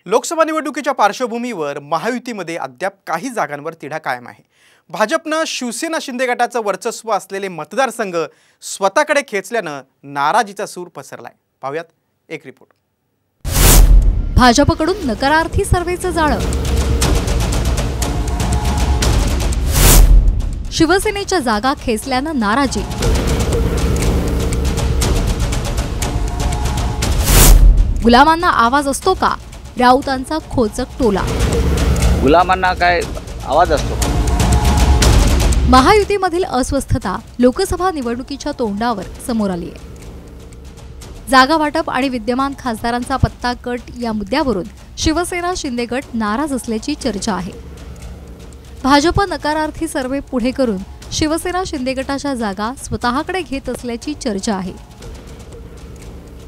लोकसभा निवडणुकीच्या पार्श्वभूमीवर महायुतीमध्ये अद्याप काही जागांवर तिढा कायम आहे। भाजपने शिवसेना शिंदे गटाचं वर्चस्व असलेले मतदारसंघ स्वतःकडे खेचल्याने नाराजीचा सूर पसरलाय। पाहूयात एक रिपोर्ट। भाजपकडून नकारार्थी सर्वेचं जाळं। शिवसेनेच्या जागा खेचल्यानं नाराजी। गुलामांना आवाज असतो का? राऊतांचा खोचक टोला। गुलामांना काय आवाज असतो? महायुतीमधील अस्वस्थता लोकसभा निवडणुकीच्या तोंडावर समोर आली आहे। जागा वाटप आणि विद्यमान खासदारांचा पत्ता कट या मुद्द्यावरून शिवसेना शिंदे गट नाराज असल्याची चर्चा आहे। भाजप नकारार्थी सर्वे पुढे करून शिवसेना शिंदे गटाच्या जागा स्वतःकडे घेत असल्याची चर्चा आहे।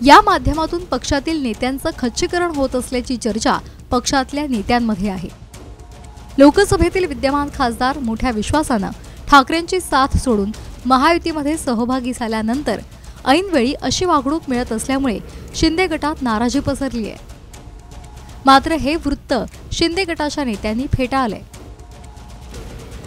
या माध्यमातून पक्षातील नेत्यांचं खच्चीकरण होत असल्याची चर्चा पक्षातल्या नेत्यांमध्ये आहे। लोकसभेतील विद्यमान खासदार मोठ्या विश्वासाने ठाकरेंची साथ सोडून महायुतीमध्ये सहभागी झाल्यानंतर ऐनवेळी अशी वागणूक मिळत असल्यामुळे शिंदे गटात नाराजी पसरली आहे। मात्र हे वृत्त शिंदे गटाच्या नेत्यांनी फेटाळले।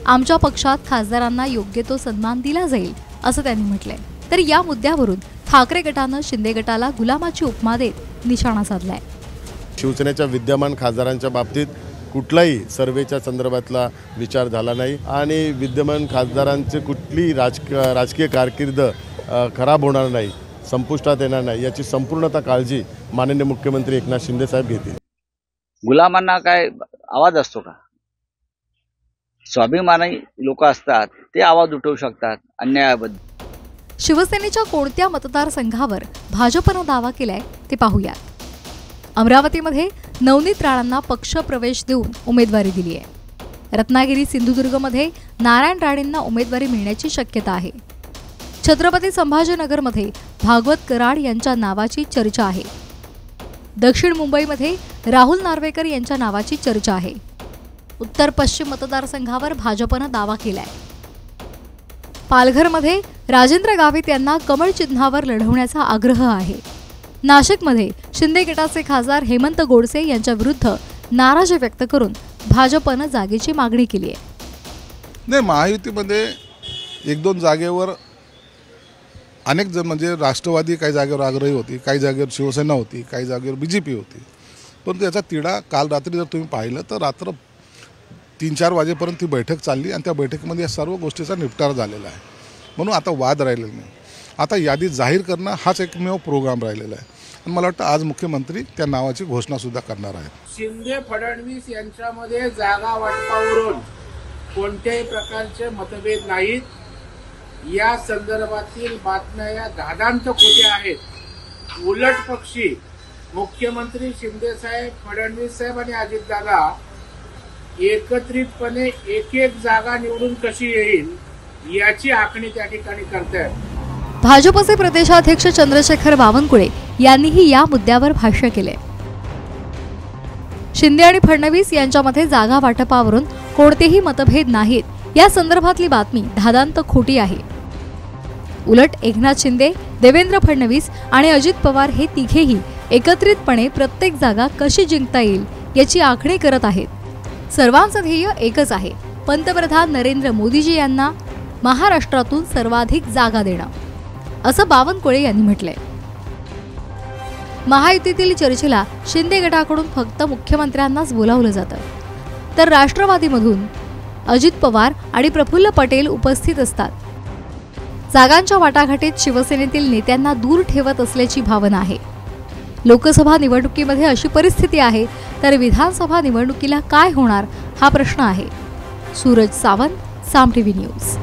आमच्या पक्षात खासदारांना योग्य तो सन्मान दिला जाईल असं त्यांनी म्हटलंय। तर या मुद्द्यावरून ठाकरे गटानं शिंदे गटाला गुलामाची उपमा देत निशाणा साधलाय। शिवसेनेच्या विद्यमान खासदारांच्या बाबतीत कुठलाही सर्वेच्या संदर्भातला विचार झाला नाही आणि विद्यमान खासदारांचे कुठली राजकीय कारकीर्द खराब होणार नाही, संपुष्टात येणार नाही याची संपूर्णतः काळजी माननीय मुख्यमंत्री एकनाथ शिंदे साहेब घेतील। गुलामांना काय आवाज असतो का? स्वाभिमानी लोक असतात ते आवाज उठवू शकतात अन्यायाबद्दल। शिवसेनेच्या कोणत्या मतदारसंघावर भाजपनं दावा केलाय ते पाहूया। अमरावतीमध्ये नवनीत राणांना पक्ष प्रवेश देऊन उमेदवारी दिली आहे। रत्नागिरी सिंधुदुर्गमध्ये नारायण राणेंना उमेदवारी मिळण्याची शक्यता आहे। छत्रपती संभाजीनगरमध्ये भागवत कराड यांच्या नावाची चर्चा आहे। दक्षिण मुंबईमध्ये राहुल नार्वेकर यांच्या नावाची चर्चा आहे। उत्तर पश्चिम मतदारसंघावर भाजपनं दावा केलाय। पालघरमध्ये राजेंद्र गावित यांना कमळ चिन्हावर लढवण्याचा आग्रह आहे। नाशिकमध्ये शिंदे गटाचे खासदार हेमंत गोडसे यांच्या विरुद्ध नाराजी व्यक्त करून भाजपनं जागेची मागणी केली आहे। नाही, महायुतीमध्ये एक दोन जागेवर अनेक जण म्हणजे राष्ट्रवादी काही जागेवर आग्रही होती, काही जागेवर शिवसेना होती, काही जागेवर बीजेपी होती। परंतु याचा तिढा काल रात्री जर तुम्ही पाहिलं तर रात्र 3-4 वाजेपर्यंत ती बैठक चालली आणि त्या बैठकीमध्ये या सर्व गोष्टीचा निपटारा झालेला आहे। म्हणून आता वाद राहिलेला नाही। आता यादी जाहीर करणं हाच एकमेव प्रोग्राम राहिलेला आहे आणि मला वाटतं आज मुख्यमंत्री त्या नावाची घोषणा सुद्धा करणार आहेत। शिंदे फडणवीस यांच्यामध्ये जागा वाटपावरून कोणत्याही प्रकारचे मतभेद नाहीत। या संदर्भातील बातम्या या दादांत खोट्या आहेत। उलट पक्षी मुख्यमंत्री शिंदे साहेब, फडणवीस साहेब आणि अजितदादा एकत्रितपणे एक जागा निवडून कशी येईल याची आखणी त्या ठिकाणी करतात। भाजपचे प्रदेशाध्यक्ष चंद्रशेखर बावनकुळे यांनीही या मुद्द्यावर भाष्य केले। शिंदे आणि फडणवीस यांच्यामध्ये जागा वाटपावरून कोणतेही मतभेद नाहीत या संदर्भातली बातमी धादांत खोटी आहे। उलट एकनाथ शिंदे, देवेंद्र फडणवीस आणि अजित पवार हे तिघेही एकत्रितपणे प्रत्येक जागा कशी जिंकता येईल याची आखणी करत आहेत। सर्वांचं ध्येय एकच आहे, पंतप्रधान नरेंद्र मोदीजी यांना महाराष्ट्रातून सर्वाधिक जागा देणं, असं बावनकुळे यांनी म्हटलंय। महायुतीतील चर्चेला शिंदे गटाकडून फक्त मुख्यमंत्र्यांनाच बोलावलं जातं, तर राष्ट्रवादीमधून अजित पवार आणि प्रफुल्ल पटेल उपस्थित असतात। जागांच्या वाटाघाटीत शिवसेनेतील नेत्यांना दूर ठेवत असल्याची भावना आहे। लोकसभा निवडणुकीमध्ये अशी परिस्थिती आहे, तर विधानसभा निवडणुकीला काय होणार हा प्रश्न आहे। सूरज सावंत, साम टीव्ही न्यूज।